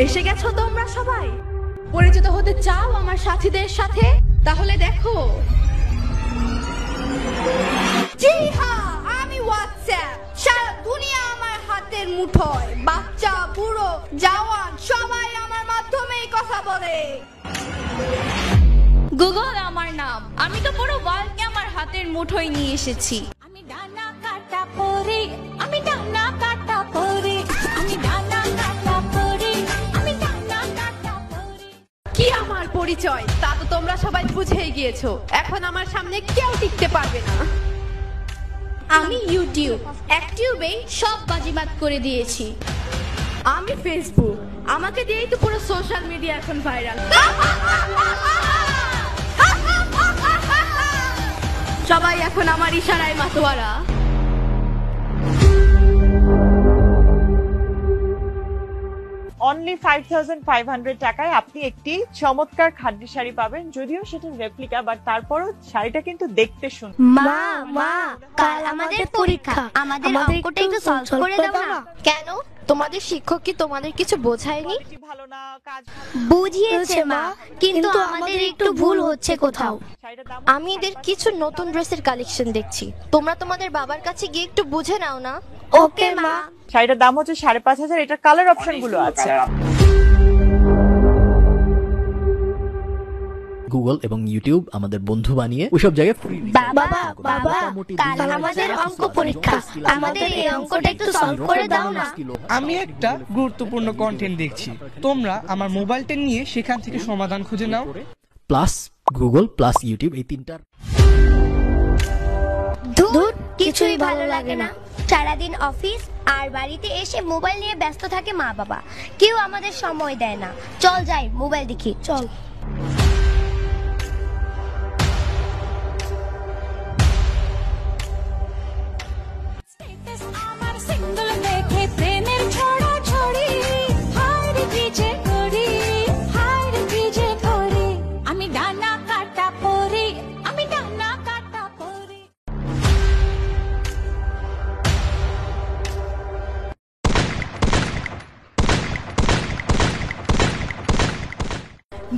এসে গেছো তোমরা সবাই? পরিচিত হতে চাও আমার সাথীদের সাথে? তাহলে দেখো। জি হ্যাঁ, আমি হোয়াটসঅ্যাপ। সারা দুনিয়া আমার হাতের মুঠোয়। বাচ্চা, বুড়ো, জওয়ান সবাই আমার মাধ্যমেই কথা বলে। গুগল আমার নাম। আমি তো পুরো ওয়ার্ল্ডকে আমার হাতের মুঠোয় নিয়ে এসেছি। আমি ডানা কাটা পরে, আমি ডানা কাটা পরে, আমি ডানা কাটা পরে, আমি ডানা কাটা পরে। কি আমার পরিচয় তা তো তোমরা সবাই বুঝেই গিয়েছো। এখন আমার সামনে কেউ টিকতে পারবে না। আমি ইউটিউব, অ্যাক্টিউবেই সব বাজিমাত করে দিয়েছি। আমি ফেসবুক, আমাকে দিয়েই তো পুরো সোশ্যাল মিডিয়া এখন ভাইরাল। সবাই এখন আমার ইশারায় মাতোয়ারা। অনলি 5500 টাকায় আপনি একটি চমৎকার খাদ্য শাড়ি পাবেন, যদিও সেটা রেপ্লিকা, বাট তারপরও শাড়িটা কিন্তু দেখতে সুন্দর। মা মা কাল আমাদের পরীক্ষা, আমাদের অঙ্কটা একটু সলভ করে দাও না। কেন? তোমাদের শিক্ষক কি তোমাদের কিছু বোঝায়নি? ভালো না কাজ বুঝিয়েছে মা, কিন্তু আমাদের একটু ভুল হচ্ছে কোথাও। আমি এদের কিছু নতুন ড্রেসের কালেকশন দেখছি, তোমরা তোমাদের বাবার কাছে গিয়ে একটু বুঝে নাও না। ওকে মা। শাড়িটার দাম হচ্ছে 5500। এটার কালার অপশন গুলো আছে। গুগল এবং ইউটিউব আমাদের বন্ধু বানিয়ে ওইসব জায়গায় ফ্রি। বাবা বাবা কাল আমাদের অঙ্ক পরীক্ষা, আমাদের এই অঙ্কটা একটু সলভ করে দাও না। আমি একটা গুরুত্বপূর্ণ কন্টেন্ট দেখছি, তোমরা আমার মোবাইলটা নিয়ে সেখান থেকে সমাধান খুঁজে নাও। প্লাস গুগল প্লাস ইউটিউব, এই তিনটার ধুর, কিছুই ভালো লাগে না। সারাদিন অফিস আর বাড়িতে এসে মোবাইল নিয়ে ব্যস্ত থাকে মা বাবা, কেউ আমাদের সময় দেয় না। চল যাই মোবাইল দেখি, চল।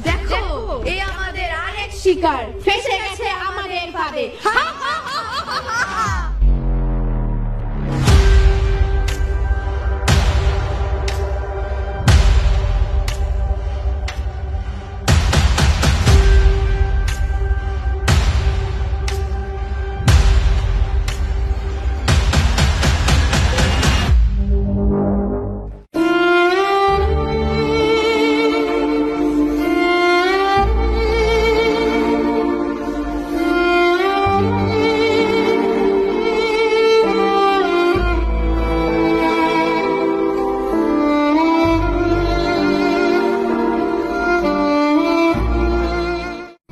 দেখো, এই আমাদের আরেক শিকার ফেসে গেছে আমাদের ফাঁদে।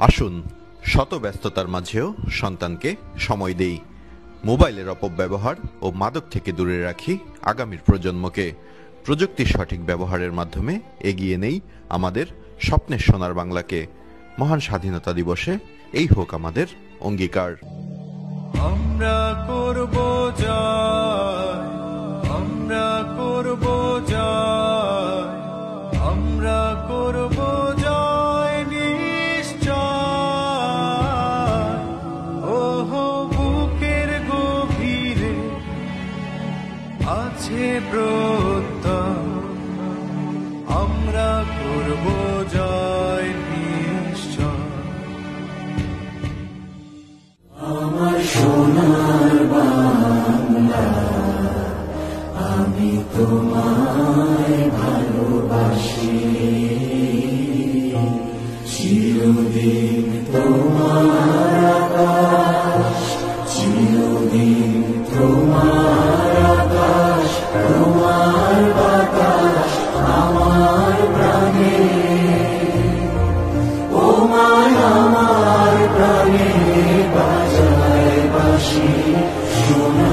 আসুন শত ব্যস্ততার মাঝেও সন্তানকে সময় দেই। মোবাইলের অপব্যবহার ও মাদক থেকে দূরে রাখি আগামীর প্রজন্মকে। প্রযুক্তির সঠিক ব্যবহারের মাধ্যমে এগিয়ে নেই আমাদের স্বপ্নের সোনার বাংলাকে। মহান স্বাধীনতা দিবসে এই হোক আমাদের অঙ্গীকার। আমরা করব জয়, আমরা করব জয়, আমরা করব জয় নিশ্চয়। ওহো বুকের গভীরে আছে প্রত্যয়, আমরা করব জয় নিশ্চয়। আমার সোনার বাংলা, আমি তোমায় ভালোবাসি, চিরদিন তোমার আকাশ, চিরদিন তোমার আকাশ, তোমার বাতাস আমার প্রাণে, ও মায় আমার প্রাণে বাজায় বাঁশি সোনা।